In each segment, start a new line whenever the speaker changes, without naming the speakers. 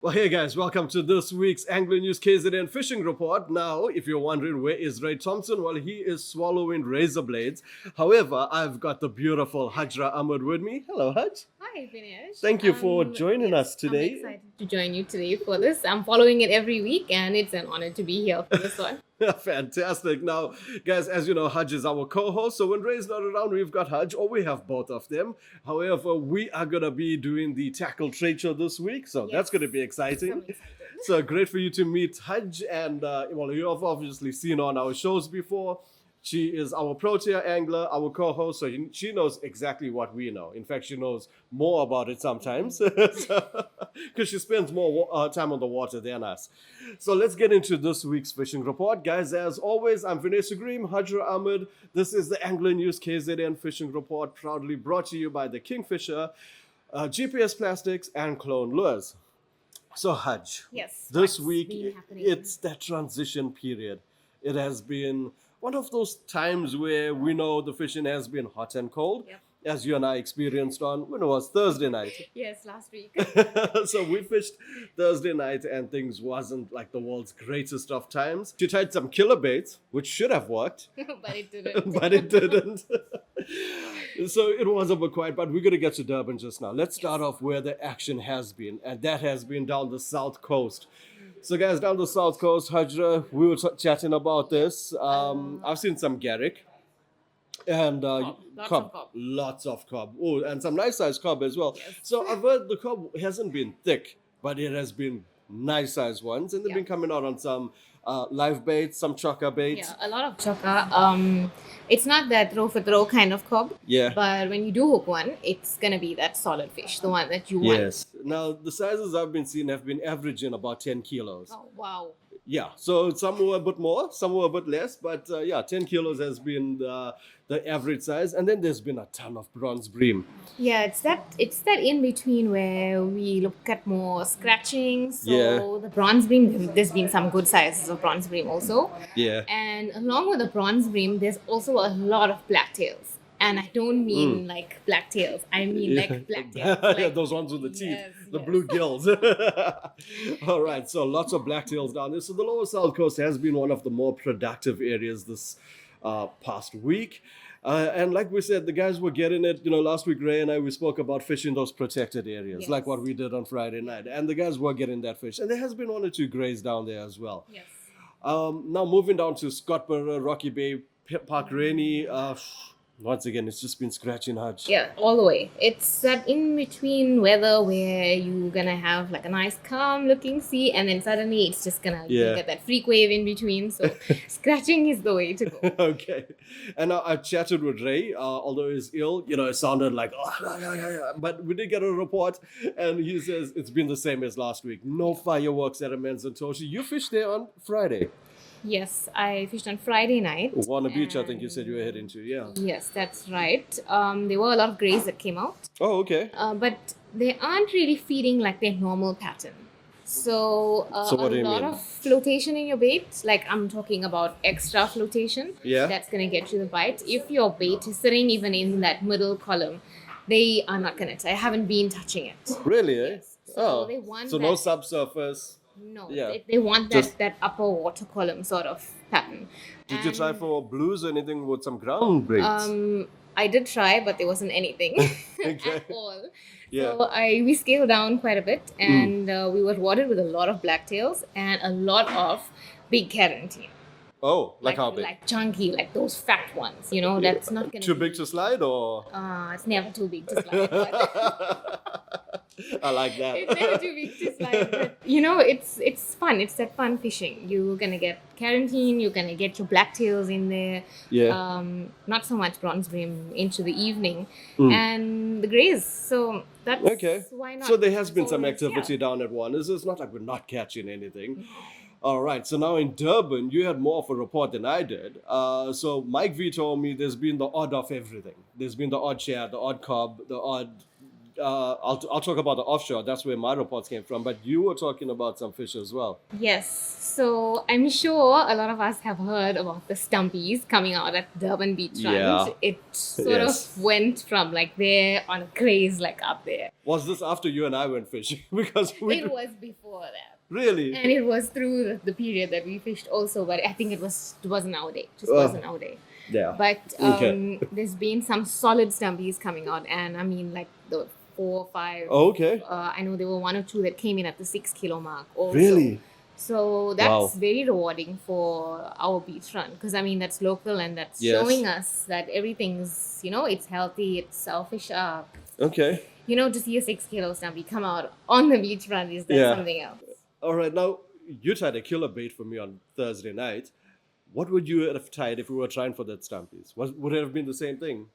Well, hey guys, welcome to this week's Anglo News KZN Fishing Report. Now, if you're wondering where is Ray Thompson, well, he is swallowing razor blades. However, I've got the beautiful Hajra Ahmed with me. Hello, Haj.
Hi, Vinesh.
Thank you for joining us
I'm
today.
excited to join you today for this. I'm following it every week, and it's an honor to be here for this one.
Fantastic. Now, guys, as you know, Haj is our co-host. So when Ray's not around, we've got Haj, or we have both of them. However, we are going to be doing the Tackle Trade Show this week. So that's going to be exciting.
I'm excited.
So great for you to meet Haj. And, well, you have obviously seen her on our shows before. She is our Protea angler, our co-host, so she knows exactly what we know. In fact, she knows more about it sometimes because she spends more time on the water than us. So let's get into this week's fishing report. Guys, as always, I'm Vanessa Green, Hajra Ahmed. This is the Anglo News KZN Fishing Report, proudly brought to you by the Kingfisher, GPS Plastics, and Clone Lures. So, Haj,
Yes.
this
what's
week,
been happening?
it's that transition period. It has been one of those times where we know the fishing has been hot and cold,
Yep.
as you and I experienced on, when it was Thursday night.
Yes, last week.
So we fished Thursday night and things wasn't like the world's greatest of times. She tried some killer baits, which should have worked,
But it didn't.
but it didn't. So it was a bit quiet, but we're going to get to Durban just now. Let's start off where the action has been, and that has been down the south coast. So, guys, down the south coast, Hajra, we were chatting about this. I've seen some Garrick and
Lots of cob.
lots of cob. Oh, and some nice sized cob as well.
Yes.
So, I've heard the cob hasn't been thick, but it has been nice sized ones, and they've been coming out on some live baits, some chocker baits.
Yeah, a lot of chokka. It's not that throw for throw kind of cob.
Yeah.
But when you do hook one, it's gonna be that solid fish, the one that you want.
Yes. Now, the sizes I've been seeing have been averaging about 10 kilos.
Oh wow.
Yeah, so some were a bit more, some were a bit less, but yeah, 10 kilos has been the average size. And then there's been a ton of bronze bream.
Yeah, it's that in between where we look at more scratching. So
Yeah.
the bronze bream, there's been some good sizes of bronze bream also.
Yeah.
And along with the bronze bream, there's also a lot of blacktails. And I don't mean like blacktails. I mean like blacktails.
Yeah,
Like,
those ones with the teeth,
Yes,
the
yes.
blue gills. All right, so lots of blacktails down there. So the lower south coast has been one of the more productive areas this past week. And like we said, the guys were getting it. You know, last week, Ray and I, we spoke about fishing those protected areas, like
Yes.
what we did on Friday night. And the guys were getting that fish. And there has been one or two grays down there as well.
yes.
Now moving down to Scottsboro, Rocky Bay, Park Rainy. Once again, it's just been scratching hard.
Yeah, all the way. It's that in between weather where you're gonna have like a nice calm looking sea, and then suddenly it's just gonna you
Yeah.
get that freak wave in between. So scratching is the way to go.
Okay. And I chatted with Ray, although he's ill, you know, it sounded like, but we did get a report, and he says it's been the same as last week. No fireworks at Amends and Toshi. You fished there on Friday.
Yes, I fished on Friday night.
Warner Beach, I think you said you were heading to, yeah.
Yes, that's right. There were a lot of grays that came out.
Oh, okay.
But they aren't really feeding like their normal pattern. So,
So what
a
do you
lot
mean?
of flotation in your bait, like I'm talking about extra flotation,
Yeah.
that's going to get you the bite. If your bait is sitting even in that middle column, they are not going to. I haven't been touching it.
Really, eh?
Yes. So
Oh.
they want
So
that,
no subsurface.
no,
Yeah.
they want
Just-
that upper water column sort of pattern.
Did you try for blues or anything with some ground breaks?
I did try, but there wasn't anything
Okay.
at all.
Yeah.
So we scaled down quite a bit, and we were rewarded with a lot of blacktails and a lot of big carantine.
Oh, like how big?
Like chunky, like those fat ones. You know, that's not gonna
Too
be,
big to slide or?
It's never too big to slide. But
I like that.
it's never too big to slide. But you know, it's fun. It's that fun fishing. You're gonna get carantine. You're gonna get your blacktails in there.
Yeah.
Not so much bronze bream into the evening, and the grays. So that's
Okay.
why not?
So there has been
So,
some activity down at one. It's not like we're not catching anything. All right. So now in Durban, you had more of a report than I did. So Mike V told me there's been the odd of everything. There's been the odd share, the odd cob, the odd I'll talk about the offshore. That's where my reports came from. But you were talking about some fish as well.
Yes, so I'm sure a lot of us have heard about the Stumpies coming out at Durban beachfront.
Yeah.
It sort
Yes.
of went from like there on a craze like up there.
Was this after you and I went fishing? Because we
It was before that.
really.
And it was through the period that we fished also, but I think it wasn't our day. Just wasn't our day.
Yeah.
But
Okay.
there's been some solid Stumpies coming out, and I mean like the 4 or 5.
Oh, okay.
I know there were 1 or 2 that came in at the 6 kilo mark. Also.
Really?
So that's
Wow.
very rewarding for our beachfront, because I mean that's local and that's
Yes.
showing us that everything's, it's healthy, it's fish up.
Okay.
To see a 6 kilo Stumpy come out on the beachfront is
Yeah.
something else.
All right. Now you tried a killer bait for me on Thursday night. What would you have tried if we were trying for that Stumpies? Would it have been the same thing?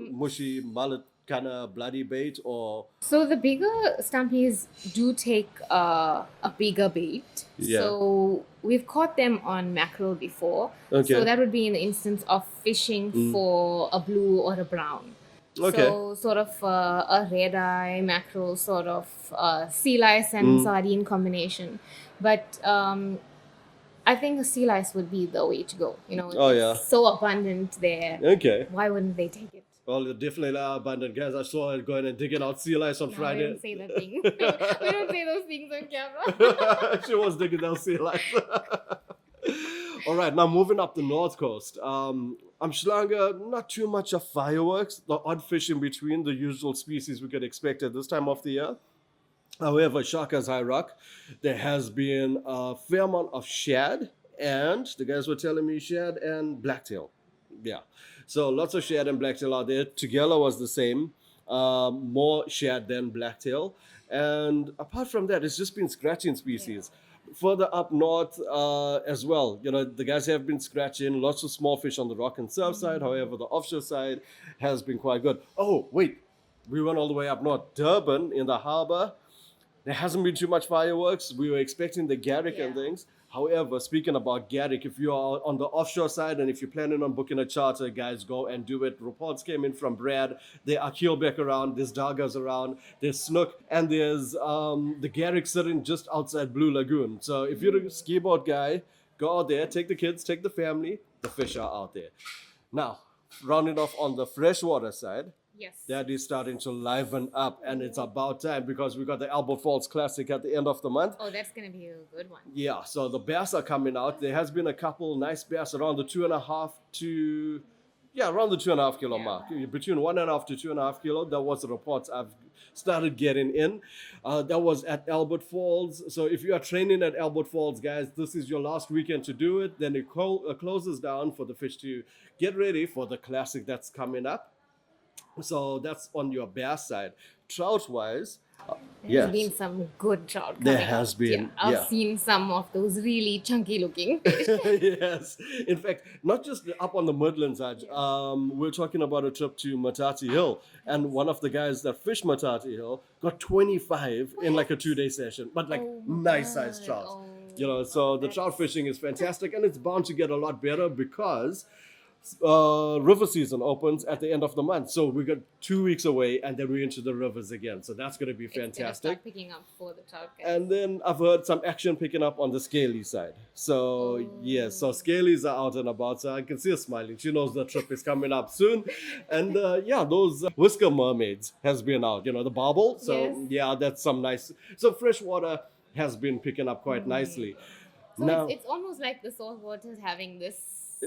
Mushy mullet kind of bloody bait, or
So the bigger Stumpies do take a bigger bait.
Yeah.
So we've caught them on mackerel before.
Okay.
So that would be in the instance of fishing for a blue or a brown.
Okay.
So sort of a red eye mackerel, sort of sea lice and sardine combination. But I think a sea lice would be the way to go.
Oh, yeah.
It's so abundant there.
okay.
Why wouldn't they take it?
Well, they're definitely are abundant, guys. I saw it going and digging out sea lice on
No, we
Friday.
don't say that thing. We don't say those things on camera.
She was digging out sea lice. All right, now moving up the north coast. I'm Schlanger, not too much of fireworks. The odd fish in between the usual species we could expect at this time of the year. However, Shaka's High Rock, there has been a fair amount of shad, and the guys were telling me shad and blacktail. Yeah. So lots of shad and blacktail out there. Together was the same. More shad than blacktail. And apart from that, it's just been scratching species. Further up north as well, the guys have been scratching lots of small fish on the rock and surf side. However, the offshore side has been quite good. Oh, wait. We went all the way up north. Durban in the harbor. There hasn't been too much fireworks. We were expecting the Garrick and
Yeah.
things. However, speaking about Garrick, if you are on the offshore side and if you're planning on booking a charter, guys, go and do it. Reports came in from Brad. There are keelback around, there's dargers around, there's snook, and there's the Garrick sitting just outside Blue Lagoon. So if you're a ski board guy, go out there, take the kids, take the family. The fish are out there. Now, rounding off on the freshwater side,
Yes.
that is starting to liven up, and it's about time because we got the Albert Falls Classic at the end of the month.
Oh, that's going to be a good one.
Yeah, so the bass are coming out. There has been a couple nice bass around the 2.5 to, around the 2.5 kilo mark. Between 1.5 to 2.5 kilo. That was the reports I've started getting in. That was at Albert Falls. So if you are training at Albert Falls, guys, this is your last weekend to do it. Then it closes down for the fish to get ready for the classic that's coming up. So that's on your bass side. Trout-wise,
There's been some good trout coming
There has
out.
been,
I've
yeah.
seen some of those really chunky looking.
yes. In fact, not just up on the Midlands, we're talking about a trip to Matati Hill. And one of the guys that fished Matati Hill got 25 in like a 2-day session, but like
Oh,
nice sized
God.
trout. So the trout fishing is fantastic, and it's bound to get a lot better because river season opens at the end of the month. So we got 2 weeks away, and then we're into the rivers again. So that's going to be
It's gonna
fantastic.
start picking up for the trout guys.
And then I've heard some action picking up on the Scaly side. So, yes, so Scalies are out and about. So I can see her smiling. She knows the trip is coming up soon. And those whisker mermaids has been out, the bobble. So,
Yes.
yeah, that's some nice. So, freshwater has been picking up quite nicely.
So
Now,
it's almost like the salt water is having this.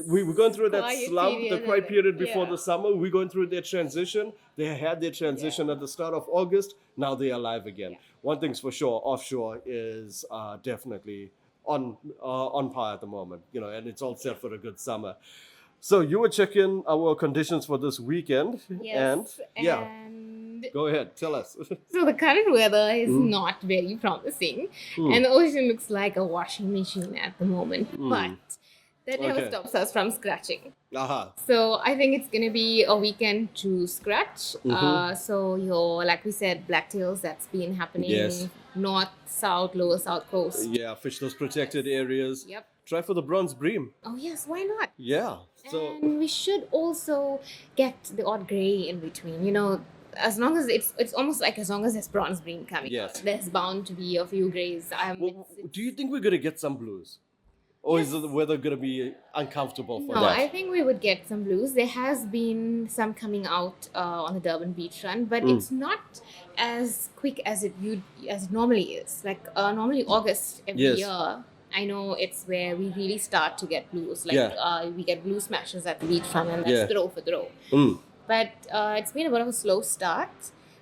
we're going through that
quiet
slump, the
period,
quiet period before
yeah.
the summer. We're going through their transition. They had their transition at the start of August. Now they are live again.
Yeah.
One thing's for sure, offshore is definitely on par at the moment, and it's all set for a good summer. So you were checking our conditions for this weekend,
Yes.
and go ahead, tell us.
So the current weather is not very promising, and the ocean looks like a washing machine at the moment. But that never
Okay.
stops us from scratching.
Aha.
So I think it's gonna be a weekend to scratch. So like we said, blacktails, that's been happening.
Yes.
North, south, lower south coast.
Yeah, fish those protected areas.
Yep.
Try for the bronze bream.
Oh yes, why not?
Yeah. So
And we should also get the odd gray in between. as long as it's almost like as long as there's bronze green coming
Yes.
out, there's bound to be a few grays.
Do you think we're going to get some blues? Or is the weather going to be uncomfortable for
No,
that?
I think we would get some blues. There has been some coming out on the Durban beachfront, but it's not as quick as it normally is. Like normally August every
Yes.
year, I know it's where we really start to get blues. Like we get blue smashes at the beachfront, and that's throw for throw. But it's been a bit of a slow start.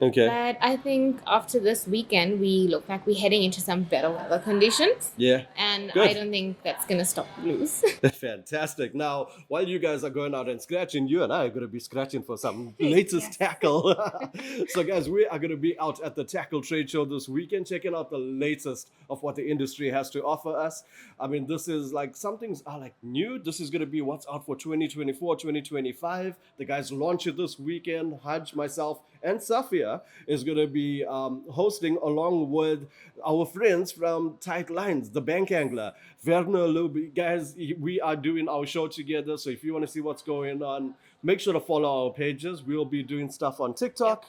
Okay.
But I think after this weekend, we look like we're heading into some better weather conditions.
Yeah.
And
Good.
I don't think that's going to stop the blues.
Fantastic. Now, while you guys are going out and scratching, you and I are going to be scratching for some latest tackle. So, guys, we are going to be out at the Tackle Trade Show this weekend, checking out the latest of what the industry has to offer us. I mean, this is like some things are like new. This is going to be what's out for 2024, 2025. The guys launch it this weekend. Hajj, myself, and Safia is going to be hosting along with our friends from Tight Lines, the bank angler, Werner Luby. Guys, we are doing our show together. So if you want to see what's going on, make sure to follow our pages. We'll be doing stuff on TikTok,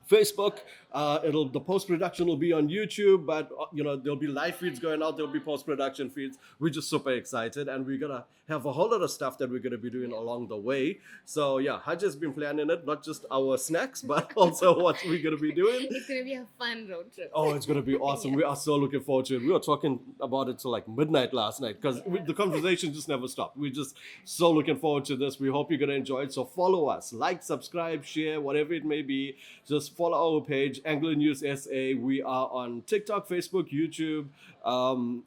Facebook. The post-production will be on YouTube, but there'll be live feeds going out. There'll be post-production feeds. We're just super excited, and we're gonna have a whole lot of stuff that we're gonna be doing along the way. So yeah, Haj has been planning it, not just our snacks, but also what we're gonna be doing.
It's gonna be a fun road trip.
Oh, it's gonna be awesome. Yeah. We are so looking forward to it. We were talking about it till like midnight last night because the conversation just never stopped. We're just so looking forward to this. We hope you're gonna enjoy it. So follow us, like, subscribe, share, whatever it may be. Just follow our page, Angler News SA. We are on TikTok, Facebook, YouTube,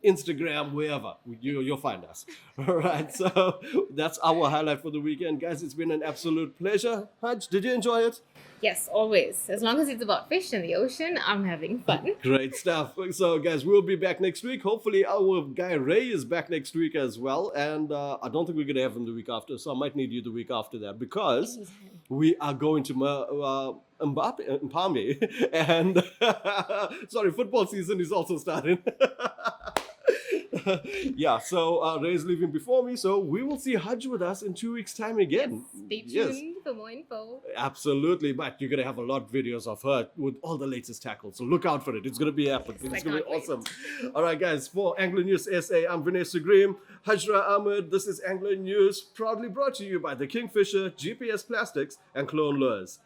Instagram, wherever. You'll find us. All right, so that's our highlight for the weekend. Guys, it's been an absolute pleasure. Haj, did you enjoy it?
Yes, always. As long as it's about fish in the ocean, I'm having fun.
Great stuff. So, guys, we'll be back next week. Hopefully, our guy Ray is back next week as well. And I don't think we're going to have him the week after, so I might need you the week after that because we are going to Mpambe. And, sorry, football season is also starting. Yeah, so Ray's leaving before me, so we will see Haj with us in 2 weeks' time again.
Stay tuned for more info.
Absolutely, but you're going to have a lot of videos of her with all the latest tackles, so look out for it. It's going to be epic. It's going to be awesome. All right, guys, for Angler News SA, I'm Vinay Sugrim, Hajra Ahmed. This is Angler News, proudly brought to you by the Kingfisher, GPS Plastics, and Clone Lures.